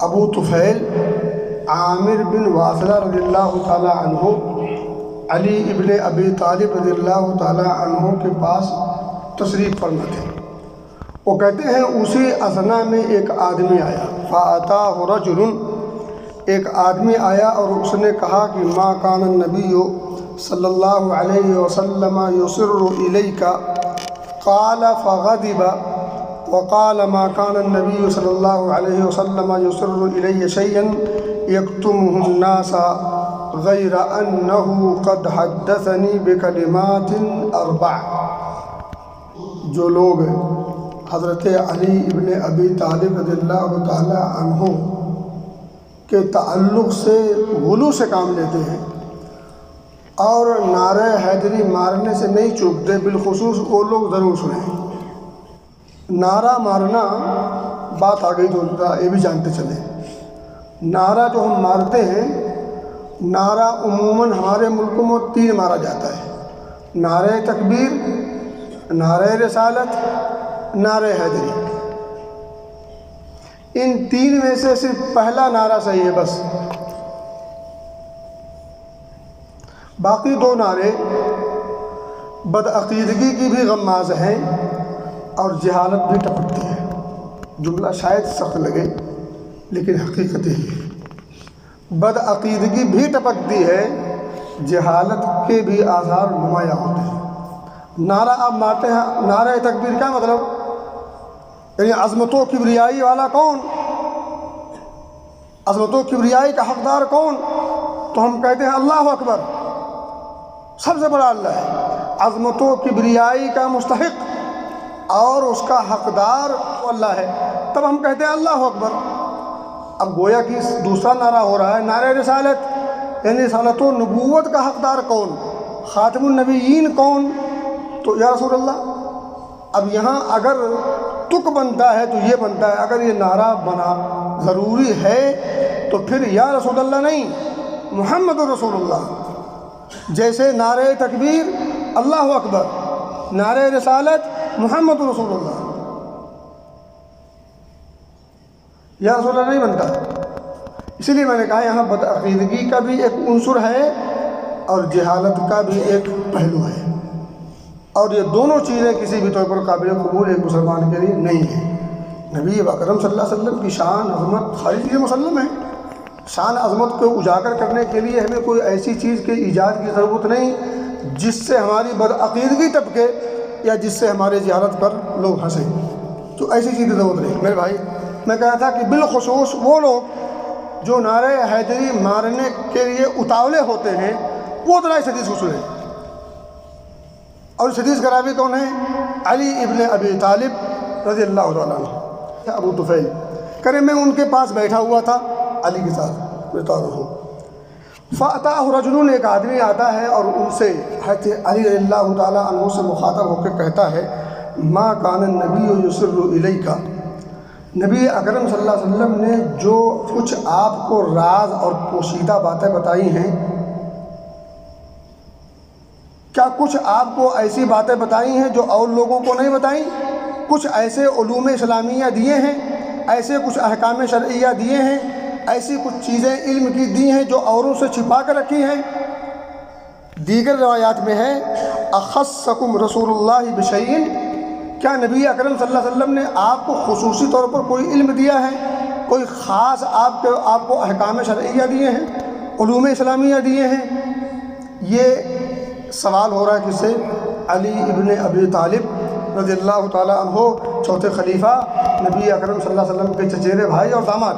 ابو طفیل عامر بن واصلہ رضی اللہ تعالیٰ عنہ علی ابن ابی طالب رضی اللہ تعالیٰ عنہ کے پاس تشریف فرما تھے۔ وہ کہتے ہیں اسی اثنا میں ایک آدمی آیا، فَأَتَاهُ رَجُلٌ، ایک آدمی آیا اور اس نے کہا کہ ما کان النبی صلی اللہ علیہ وسلم یصر الیک، قال فغضب وقال ما كان النبي صلى الله عليه وسلم يصر إلي شيئا يكتمه الناس غير أنه قد حدثني بكلمات أربع۔ جو لوگ حضرت علی ابن ابی طالب رضی اللہ تعالی عنہ کے تعلق سے غلو سے کام لیتے ہیں اور نعرہ حیدری مارنے سے نہیں چوکتے، بالخصوص وہ لوگ ضرور سنیں۔ نعرہ مارنا بات آ گئی تو یہ بھی جانتے چلیں، نعرہ جو ہم مارتے ہیں، نعرہ عموماً ہمارے ملکوں میں 3 مارا جاتا ہے: نعرہ تکبیر، نعرہ رسالت، نعرہ حیدری۔ ان 3 میں سے صرف پہلا نعرہ صحیح ہے بس، باقی 2 نعرے بدعقیدگی کی بھی غماز ہیں اور جہالت بھی ٹپکتی ہے۔ جملہ شاید سخت لگے لیکن حقیقت ہی ہے، بدعقیدگی بھی ٹپکتی ہے، جہالت کے بھی آثار نمایاں ہوتے ہیں۔ نعرہ آپ مارتے ہیں، نعرہ تکبیر کیا مطلب؟ یعنی عظمت و کبریائی والا کون، عظمت و کبریائی کا حقدار کون؟ تو ہم کہتے ہیں اللہ اکبر، سب سے بڑا اللہ ہے، عظمت و کبریائی کا مستحق اور اس کا حقدار اللہ ہے، تب ہم کہتے ہیں اللہ اکبر۔ اب گویا کہ دوسرا نعرہ ہو رہا ہے نعرہ رسالت، یعنی رسالت و نبوت کا حقدار کون، خاتم النبیین کون؟ تو یا رسول اللہ۔ اب یہاں اگر تک بنتا ہے تو یہ بنتا ہے، اگر یہ نعرہ بنا ضروری ہے تو پھر یا رسول اللہ نہیں، محمد رسول اللہ۔ جیسے نعرہ تکبیر اللہ اکبر، نعرہ رسالت محمد رسول اللہ، یا رسول اللہ نہیں بنتا۔ اسی لیے میں نے کہا یہاں بدعقیدگی کا بھی ایک عنصر ہے اور جہالت کا بھی ایک پہلو ہے، اور یہ دونوں چیزیں کسی بھی طور پر قابل قبول ایک مسلمان کے لیے نہیں ہیں۔ نبی اکرم صلی اللہ علیہ وسلم کی شان عظمت ساری چیزیں مسلم ہیں، شان عظمت کو اجاگر کرنے کے لیے ہمیں کوئی ایسی چیز کے ایجاد کی ضرورت نہیں جس سے ہماری بدعقیدگی ٹپکے یا جس سے ہمارے جہالت پر لوگ ہنسیں، تو ایسی چیز کی ضرورت نہیں۔ میرے بھائی میں کہا تھا کہ بالخصوص وہ لوگ جو نعرہ حیدری مارنے کے لیے اتاولے ہوتے ہیں وہ ذرا اس حدیث کو سنیں، اور اس حدیث کا راوی کون ہے؟ علی ابن ابی طالب رضی اللہ تعالیٰ عنہ۔ ابو طفیل کرے میں ان کے پاس بیٹھا ہوا تھا، علی کے ساتھ بتا رہا ہوں۔ فَأَتَاهُ رَجُلٌ، ایک آدمی آتا ہے اور ان سے حضرت علی رضی اللہ تعالیٰ عنہ سے مخاطب ہو کے کہتا ہے ما کان النبی یصر الیک، نبی اکرم صلی اللہ علیہ وسلم نے جو کچھ آپ کو راز اور پوشیدہ باتیں بتائی ہیں، کیا کچھ آپ کو ایسی باتیں بتائی ہیں جو اور لوگوں کو نہیں بتائیں؟ کچھ ایسے علوم اسلامیہ دیے ہیں، ایسے کچھ احکام شرعیہ دیے ہیں، ایسی کچھ چیزیں علم کی دی ہیں جو اوروں سے چھپا کر رکھی ہیں؟ دیگر روایات میں ہے اخصکم رسول اللہ بشیء، کیا نبی اکرم صلی اللہ علیہ وسلم نے آپ کو خصوصی طور پر کوئی علم دیا ہے، کوئی خاص آپ کو احکام شرعیہ دیے ہیں، علوم اسلامیہ دیے ہیں؟ یہ سوال ہو رہا ہے کس سے؟ علی ابن ابی طالب رضی اللہ تعالیٰ عنہ، چوتھے خلیفہ، نبی اکرم صلی اللہ علیہ وسلم کے چچیرے بھائی اور داماد،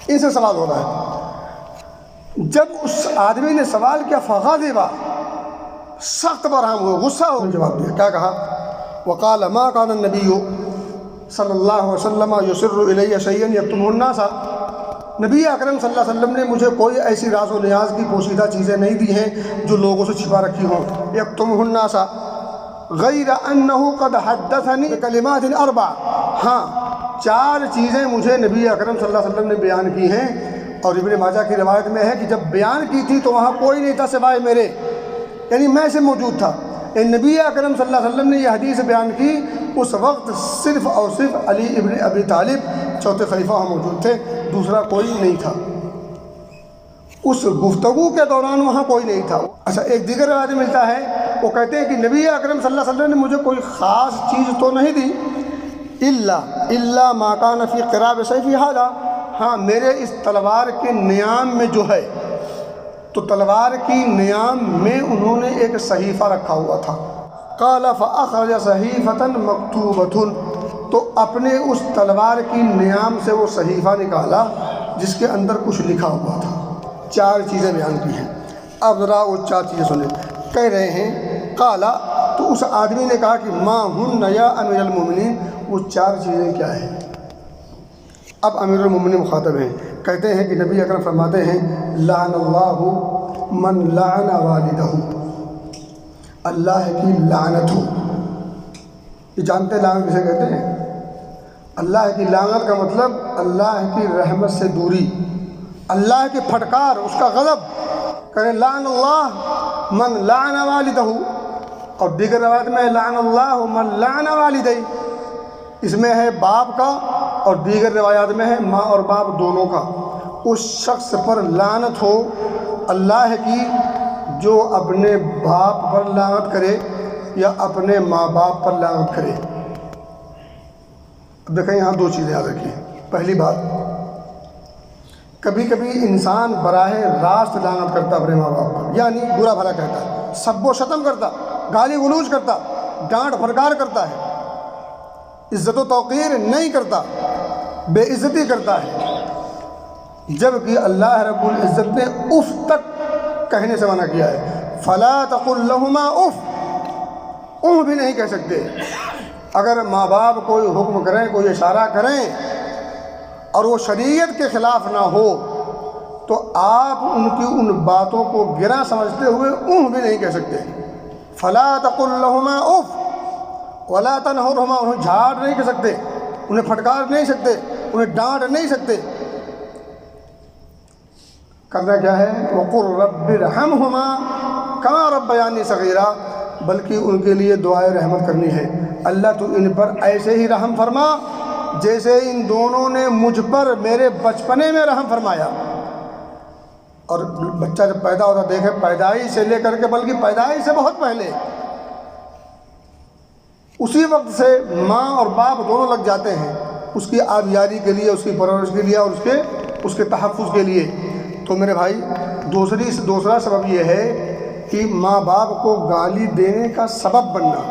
ان سے سوال ہو رہا ہے۔ جب اس آدمی نے سوال کیا فغضب، سخت برہم ہوئے، غصہ ہو جواب دیا، کیا کہا؟ وقال ما كان النبی صلی اللہ علیہ وسلم یصر الی شیئا یکتمہ الناس، نبی اکرم صلی اللہ علیہ وسلم نے مجھے کوئی ایسی راز و نیاز کی پوشیدہ چیزیں نہیں دی ہیں جو لوگوں سے چھپا رکھی ہوں، یکتمہ الناس غیر انہ قد حدثنی بکلمات اربع، ہاں 4 چیزیں مجھے نبی اکرم صلی اللہ علیہ وسلم نے بیان کی ہیں، اور ابن ماجہ کی روایت میں ہے کہ جب بیان کی تھی تو وہاں کوئی نہیں تھا سوائے میرے، یعنی میں سے موجود تھا۔ نبی اکرم صلی اللہ علیہ وسلم نے یہ حدیث بیان کی، اس وقت صرف اور صرف علی ابن ابی طالب چوتھے خلیفہ وہاں موجود تھے۔ دوسرا کوئی نہیں تھا، اس گفتگو کے دوران وہاں کوئی نہیں تھا۔ اچھا، ایک دیگر روایت ملتا ہے، وہ کہتے ہیں کہ نبی اکرم صلی اللہ علیہ وسلم نے مجھے کوئی خاص چیز تو نہیں دی، الا ما کان فی قراب سیفی ھذا، ہاں میرے اس تلوار کے نیام میں جو ہے، تو تلوار کی نیام میں انہوں نے ایک صحیفہ رکھا ہوا تھا۔ قال فاخرج صحیفۃ مکتوبۃ، تو اپنے اس تلوار کی نیام سے وہ صحیفہ نکالا جس کے اندر کچھ لکھا ہوا تھا۔ 4 چیزیں بیان کی ہیں، اب ذرا وہ 4 چیزیں سنیں۔ کہہ رہے ہیں قالا، تو اس آدمی نے کہا کہ ما ہن یا امیر المومنین، وہ 4 چیزیں کیا ہیں؟ اب امیر المومنین مخاطب ہیں، کہتے ہیں کہ نبی اکرم فرماتے ہیں لعن اللہ من لعن والدہ، اللہ کی لعنت ہو۔ یہ جانتے ہیں لعنت کسے کہتے ہیں؟ اللہ کی لعنت کا مطلب اللہ کی رحمت سے دوری، اللہ کی پھٹکار، اس کا غضب۔ کہیں لعن اللہ من لعن والدہ، اور دیگر روایت میں لعن اللہ من لعن والدی، اس میں ہے باپ کا، اور دیگر روایات میں ہے ماں اور باپ دونوں کا۔ اس شخص پر لعنت ہو اللہ کی جو اپنے باپ پر لعنت کرے یا اپنے ماں باپ پر لعنت کرے۔ اب دیکھیں یہاں 2 چیزیں یاد رکھیں۔ پہلی بات، کبھی کبھی انسان براہ راست لعنت کرتا اپنے ماں باپ پر، یعنی برا بھلا کہتا، سب و شتم کرتا، گالی غلوج کرتا، ڈانٹ پھٹکار کرتا ہے، عزت و توقیر نہیں کرتا، بے عزتی کرتا ہے، جبکہ اللہ رب العزت نے اف تک کہنے سے منع کیا ہے۔ فلا تقل لہما اف بھی نہیں کہہ سکتے۔ اگر ماں باپ کوئی حکم کریں، کوئی اشارہ کریں اور وہ شریعت کے خلاف نہ ہو تو آپ ان کی ان باتوں کو گرا سمجھتے ہوئے بھی نہیں کہہ سکتے۔ فلا تقل لہما اف ولا تنہرہما، انہیں جھاڑ نہیں کہہ سکتے، انہیں پھٹکار نہیں سکتے، انہیں ڈانٹ نہیں سکتے۔ کرنا کیا ہے؟ وقل رب ارحمہما کما ربیانی صغیرا، بلکہ ان کے لیے دعائے رحمت کرنی ہے، اللہ تو ان پر ایسے ہی رحم فرما جیسے ان دونوں نے مجھ پر میرے بچپنے میں رحم فرمایا۔ اور بچہ جب پیدا ہوتا، دیکھے پیدائش سے لے کر کے، بلکہ پیدائش سے بہت پہلے، اسی وقت سے ماں اور باپ دونوں لگ جاتے ہیں اس کی آبیاری کے لیے، اس کی پرورش کے لیے اور اس کے تحفظ کے لیے۔ تو میرے بھائی، دوسرا سبب یہ ہے کہ ماں باپ کو گالی دینے کا سبب بننا۔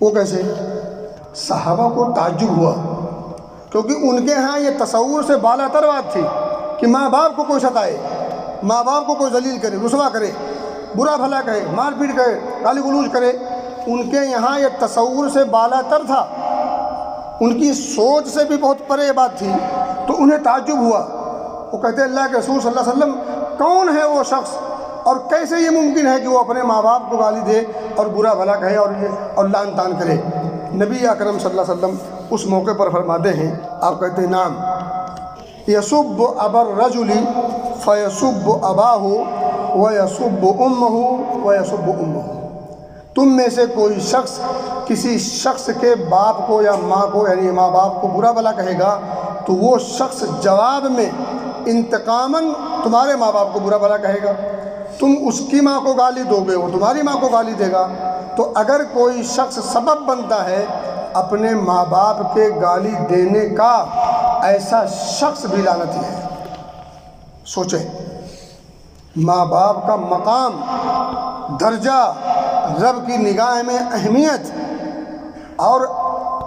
وہ کیسے؟ صحابہ کو تعجب ہوا، کیونکہ ان کے ہاں یہ تصور سے بالا تر بات تھی کہ ماں باپ کو کوئی ستائے، ماں باپ کو کوئی ذلیل کرے، رسوا کرے، برا بھلا کہے، مار پیٹ کرے، گالی گلوج کرے۔ ان کے یہاں یہ تصور سے بالا تر تھا، ان کی سوچ سے بھی بہت پرے یہ بات تھی، تو انہیں تعجب ہوا۔ وہ کہتے اللہ کے رسول صلی اللہ علیہ وسلم، کون ہے وہ شخص اور کیسے یہ ممکن ہے کہ وہ اپنے ماں باپ کو گالی دے اور برا بھلا کہے اور لعن طعن کرے؟ نبی اکرم صلی اللہ علیہ وسلم اس موقع پر فرماتے ہیں، آپ کہتے ہیں نعم یسب ابا الرجل فیسب اباہ ویسب امہ ویسب امہ، تم میں سے کوئی شخص کسی شخص کے باپ کو یا ماں کو، یعنی ماں باپ کو برا بھلا کہے گا تو وہ شخص جواب میں انتقاماً تمہارے ماں باپ کو برا بھلا کہے گا، تم اس کی ماں کو گالی دو گے، وہ تمہاری ماں کو گالی دے گا۔ تو اگر کوئی شخص سبب بنتا ہے اپنے ماں باپ کے گالی دینے کا، ایسا شخص بھی لعنتی ہے۔ سوچیں، ماں باپ کا مقام، درجہ، رب کی نگاہ میں اہمیت، اور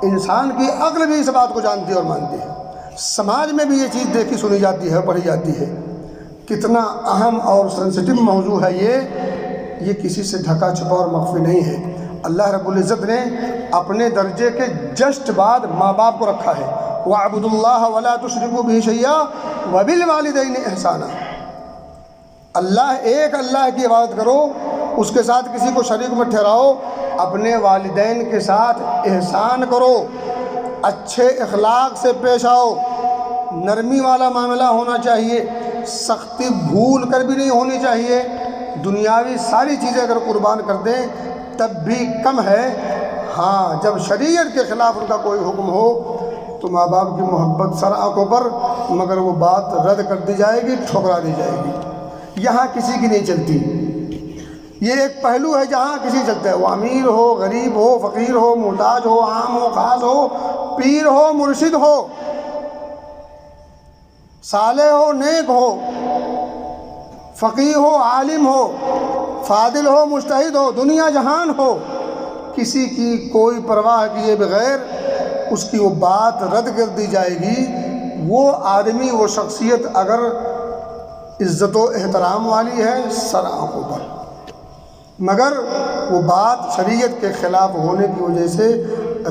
انسان کی عقل بھی اس بات کو جانتی ہے اور مانتی ہے۔ سماج میں بھی یہ چیز دیکھی سنی جاتی ہے، پڑھی جاتی ہے۔ کتنا اہم اور سینسٹیو موضوع ہے یہ کسی سے ڈھکا چھپا اور مخفی نہیں ہے۔ اللہ رب العزت نے اپنے درجے کے جسٹ بعد ماں باپ کو رکھا ہے، وَاعْبُدُوا اللَّهَ وَلَا تُشْرِكُوا بِهِ شَيْئًا وَبِالْوَالِدَيْنِ إِحْسَانًا، اللہ کی عبادت کرو، اس کے ساتھ کسی کو شریک مت ٹھہراؤ، اپنے والدین کے ساتھ احسان کرو، اچھے اخلاق سے پیش آؤ، نرمی والا معاملہ ہونا چاہیے، سختی بھول کر بھی نہیں ہونی چاہیے۔ دنیاوی ساری چیزیں اگر قربان کر دیں تب بھی کم ہے۔ ہاں، جب شریعت کے خلاف ان کا کوئی حکم ہو تو ماں باپ کی محبت سر آنکھوں پر، مگر وہ بات رد کر دی جائے گی، ٹھکرا دی جائے گی۔ یہاں کسی کی نہیں چلتی۔ یہ ایک پہلو ہے جہاں کسی چلتا ہے، وہ امیر ہو، غریب ہو، فقیر ہو، محتاج ہو، عام ہو، خاص ہو، پیر ہو، مرشد ہو، صالح ہو، نیک ہو، فقیہ ہو، عالم ہو، فاضل ہو، مجتہد ہو، دنیا جہان ہو، کسی کی کوئی پرواہ کیے بغیر اس کی وہ بات رد کر دی جائے گی۔ وہ آدمی، وہ شخصیت اگر عزت و احترام والی ہے سر آنکھوں پر، مگر وہ بات شریعت کے خلاف ہونے کی وجہ سے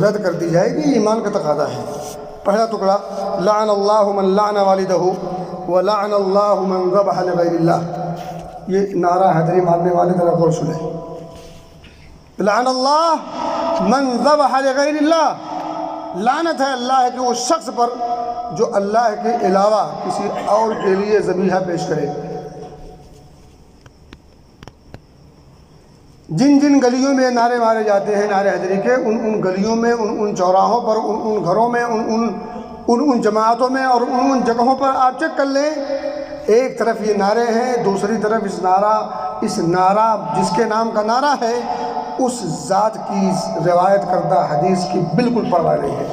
رد کر دی جائے گی۔ ایمان کا تقاضا ہے۔ پہلا ٹکڑا، لعن اللہ من لعن والدہ ولعن اللہ من ذبح لغیر اللہ۔ یہ نعرہ حیدری مارنے والے ذرا غور سنیں۔ لعن اللہ من ذبح لغیر اللہ، لعنت ہے اللہ کے اس شخص پر جو اللہ کے علاوہ کسی اور کے لیے ذبیحہ پیش کرے۔ جن جن گلیوں میں نعرے مارے جاتے ہیں نعرے حیدری کے، ان گلیوں میں، ان چوراہوں پر، ان گھروں میں، ان جماعتوں میں اور ان جگہوں پر آپ چیک کر لیں، ایک طرف یہ نعرے ہیں، دوسری طرف اس نعرہ جس کے نام کا نعرہ ہے اس ذات کی روایت کردہ حدیث کی بالکل پرواہ نہیں ہے۔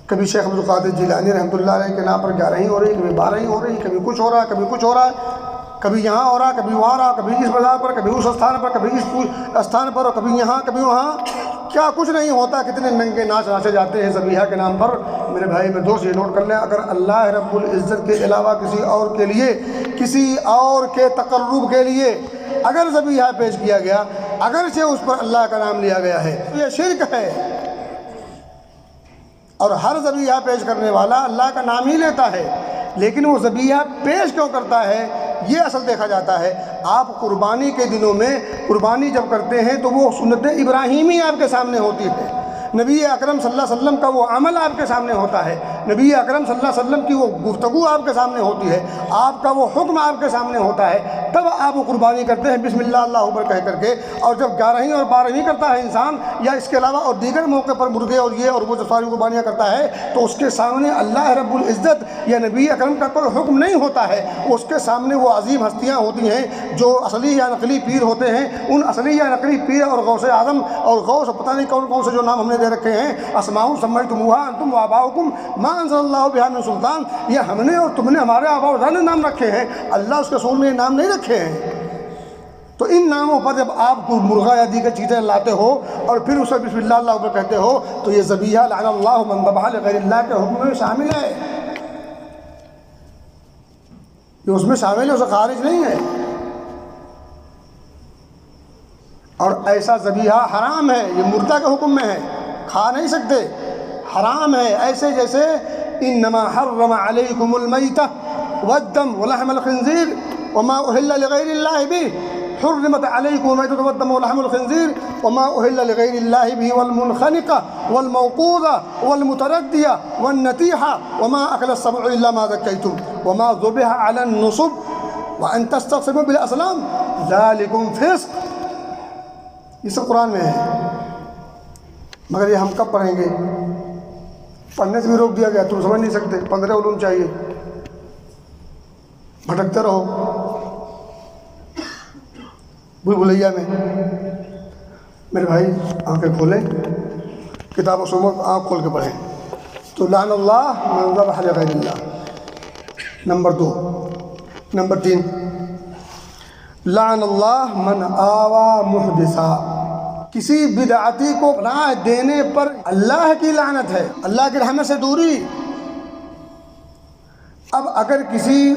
کبھی شیخ عبد القادر جیلانی رحمۃ اللہ علیہ کے نام پر 11 ہو رہی، کبھی 12 ہو رہی، کبھی کچھ ہو رہا ہے، کبھی کچھ ہو رہا ہے، کبھی یہاں ہو رہا، کبھی وہاں رہا، کبھی اس بازار پر، کبھی اس استھان پر، کبھی اس استھان پر، اور کبھی یہاں کبھی وہاں، کیا کچھ نہیں ہوتا۔ کتنے ننگے ناچ ناچے جاتے ہیں ذبیحہ کے نام پر۔ میرے بھائی میں دوست یہ نوٹ کر لیں، اگر اللہ رب العزت کے علاوہ کسی اور کے لیے، کسی اور کے تقرب کے لیے اگر ذبیحہ پیش کیا گیا، اگرچہ اس پر اللہ کا نام لیا گیا ہے، یہ شرک ہے۔ اور ہر ذبیحہ پیش کرنے والا اللہ کا نام ہی لیتا ہے، لیکن وہ ذبیحہ پیش کیوں کرتا ہے یہ اصل دیکھا جاتا ہے۔ آپ قربانی کے دنوں میں قربانی جب کرتے ہیں تو وہ سنت ابراہیمی آپ کے سامنے ہوتی ہے، نبی اکرم صلی اللہ علیہ وسلم کا وہ عمل آپ کے سامنے ہوتا ہے، نبی اکرم صلی اللہ علیہ وسلم کی وہ گفتگو آپ کے سامنے ہوتی ہے، آپ کا وہ حکم آپ کے سامنے ہوتا ہے، تب آپ وہ قربانی کرتے ہیں بسم اللہ اللہ اکبر کہہ کر کے۔ اور جب 11ویں اور 12ویں کرتا ہے انسان، یا اس کے علاوہ اور دیگر موقع پر مرغے اور یہ اور وہ جو ساری قربانیاں کرتا ہے، تو اس کے سامنے اللہ رب العزت یا نبی اکرم کا کوئی حکم نہیں ہوتا ہے، اس کے سامنے وہ عظیم ہستیاں ہوتی ہیں جو اصلی یا نقلی پیر ہوتے ہیں۔ ان اصلی یا نقلی پیر اور غوث اعظم اور غوث پتہ نہیں کون کون سے جو نام ہم نے دے رکھے ہیں، اسماء سمیتموہا انتم وآباؤکم ما انزل اللہ بہا من سلطان، یہ ہم نے اور تم نے، ہمارے آباء و اجداد نے نام رکھے ہیں، اللہ اس کے رسول نے نام نہیں رکھے ہیں۔ تو ان ناموں پر جب آپ کو مرغا یا دیگر چیزیں لاتے ہو اور پھر اسے بسم اللہ اللہ اکبر کہتے ہو، تو یہ ذبیحہ لعن اللہ من ذبح لغیر اللہ کے حکم میں شامل ہے، یہ اس میں شامل ہے، اسے خارج نہیں ہے۔ اور ایسا ذبیحہ حرام ہے، یہ مردہ کے حکم میں ہے، کھا نہیں سکتے، حرام ہے۔ ایسے جیسے انما حرم علیکم المیتہ والدم ولحم الخنزیر وما اہل لغیر اللہ بہ، حرمت علیکم المیتۃ والدم ولحم الخنزیر وما اہل لغیر اللہ بہ والمنخنقہ والموقوذہ والمتردیہ والنطیحہ وما اکل السبع الا ما ذکیتم وما ذبح علی النصب وان تستقسموا بالازلام ذلکم فسق۔ یہ سب قرآن میں ہے، مگر یہ ہم کب پڑھیں گے؟ پڑھنے سے بھی روک دیا گیا، تم سمجھ نہیں سکتے، 15 علوم چاہیے، بھٹکتے رہو بھول بھلیا میں۔ میرے بھائی آنکھیں کھولیں، کتاب و سنت آنکھ کھول کے پڑھیں۔ تو لعن اللہ من ذبح لغیر اللہ، نمبر 2۔ نمبر 3، لعن اللہ من آوى محدثا، کسی بدعتی کو پناہ دینے پر اللہ کی لعنت ہے، اللہ کی رحمت سے دوری۔ اب اگر کسی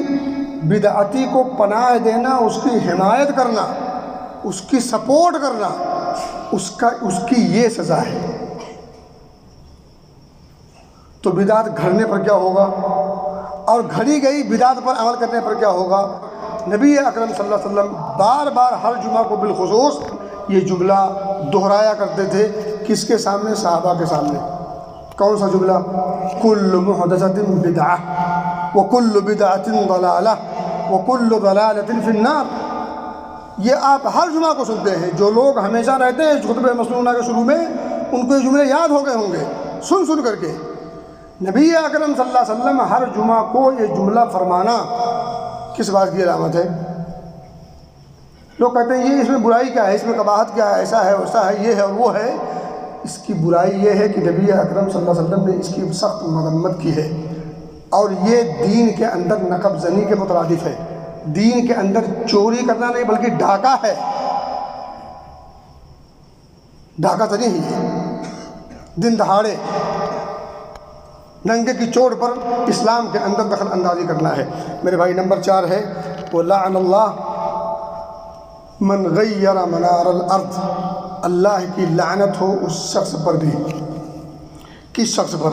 بدعتی کو پناہ دینا، اس کی حمایت کرنا، اس کی سپورٹ کرنا، اس کی یہ سزا ہے، تو بدعت گھڑنے پر کیا ہوگا اور گھڑی گئی بدعت پر عمل کرنے پر کیا ہوگا؟ نبی اکرم صلی اللہ علیہ وسلم بار بار ہر جمعہ کو بالخصوص یہ جملہ دہرایا کرتے تھے، کس کے سامنے؟ صحابہ کے سامنے۔ کون سا جملہ؟ کل محدثۃ بدعہ وکل بدعۃ ضلالہ وکل ضلالۃ فی النار۔ یہ آپ ہر جمعہ کو سنتے ہیں، جو لوگ ہمیشہ رہتے ہیں خطبہ مسنونہ کے شروع میں، ان کو یہ جملے یاد ہو گئے ہوں گے سن کر کے نبی اکرم صلی اللہ علیہ وسلم ہر جمعہ کو یہ جملہ فرمانا کس بات کی علامت ہے؟ لوگ کہتے ہیں یہ اس میں برائی کیا ہے، اس میں قباحت کیا ہے، ایسا ہے ویسا ہے، یہ ہے اور وہ ہے۔ اس کی برائی یہ ہے کہ نبی اکرم صلی اللہ علیہ وسلم نے اس کی سخت مذمت کی ہے، اور یہ دین کے اندر نقب زنی کے مترادف ہے۔ دین کے اندر چوری کرنا نہیں بلکہ ڈاکہ ہے، ڈاکہ زنی ہی ہے، دن دہاڑے ننگے کی چوٹ پر اسلام کے اندر دخل اندازی کرنا ہے۔ میرے بھائی نمبر 4 ہے وہ لعن اللہ من غیر منار الارض، اللہ کی لعنت ہو اس شخص پر بھی۔ کس شخص پر؟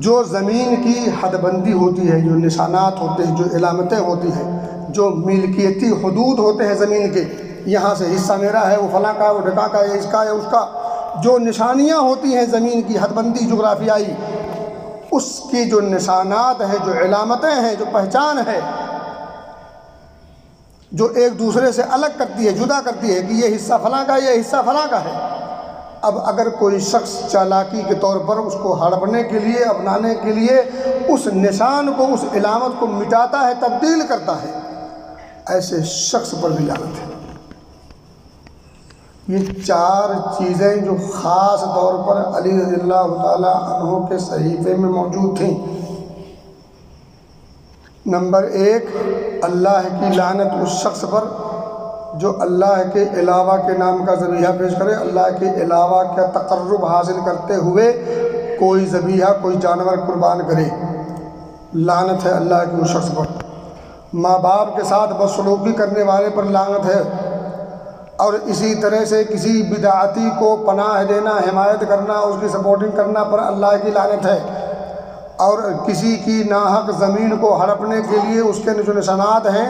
جو زمین کی حد بندی ہوتی ہے، جو نشانات ہوتے ہیں، جو علامتیں ہوتی ہیں، جو ملکیتی حدود ہوتے ہیں زمین کے، یہاں سے حصہ میرا ہے، وہ فلاں کا ہے، وہ ڈھکا کا ہے، اس کا ہے، اس کا، جو نشانیاں ہوتی ہیں زمین کی حد بندی جغرافیائی، اس کی جو نشانات ہیں، جو علامتیں ہیں، جو پہچان ہے، جو ایک دوسرے سے الگ کرتی ہے، جدا کرتی ہے کہ یہ حصہ فلاں کا ہے، یہ حصہ فلاں کا ہے۔ اب اگر کوئی شخص چالاکی کے طور پر اس کو ہڑپنے کے لیے، اپنانے کے لیے اس نشان کو، اس علامت کو مٹاتا ہے، تبدیل کرتا ہے، ایسے شخص پر بھی لعنت ہے۔ یہ 4 چیزیں جو خاص طور پر علی رضی اللہ تعالیٰ عنہ کے صحیفے میں موجود تھیں۔ نمبر 1، اللہ کی لعنت اس شخص پر جو اللہ کے علاوہ کے نام کا ذبیحہ پیش کرے، اللہ کے علاوہ کا تقرب حاصل کرتے ہوئے کوئی ذبیحہ، کوئی جانور قربان کرے، لعنت ہے اللہ کے اس شخص پر۔ ماں باپ کے ساتھ بدسلوکی کرنے والے پر لعنت ہے، اور اسی طرح سے کسی بدعتی کو پناہ دینا، حمایت کرنا، اس کی سپورٹنگ کرنا پر اللہ کی لعنت ہے، اور کسی کی ناحق زمین کو ہڑپنے کے لیے اس کے جو نشانات ہیں،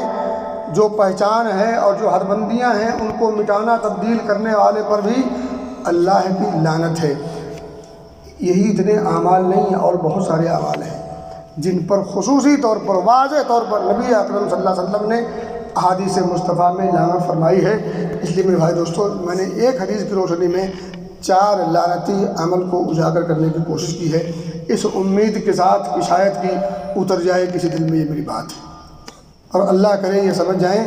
جو پہچان ہے اور جو حد بندیاں ہیں، ان کو مٹانا، تبدیل کرنے والے پر بھی اللہ کی لعنت ہے۔ یہی اتنے اعمال نہیں ہیں، اور بہت سارے اعمال ہیں جن پر خصوصی طور پر، واضح طور پر نبی اکرم صلی اللہ علیہ وسلم نے احادیث مصطفیٰ میں لعنت فرمائی ہے۔ اس لیے میرے بھائی دوستو، میں نے ایک حدیث کی روشنی میں 4 لعنتی عمل کو اجاگر کرنے کی کوشش کی ہے، اس امید کے ساتھ کہ شاید کہ اتر جائے کسی دل میں یہ میری بات، اور اللہ کرے یہ سمجھ جائیں،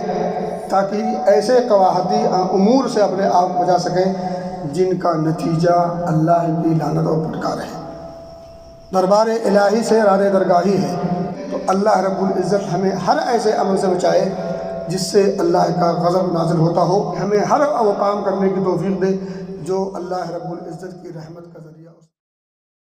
تاکہ ایسے قواعدی امور سے اپنے آپ کو بچا سکیں جن کا نتیجہ اللہ کی لعنت اور پھٹکار ہے۔ دربار الہی سے راد درگاہی ہے، تو اللہ رب العزت ہمیں ہر ایسے عمل سے بچائے جس سے اللہ کا غضب نازل ہوتا ہو، ہمیں ہر وہ کام کرنے کی توفیق دے جو اللہ رب العزت کی رحمت کا ذریعہ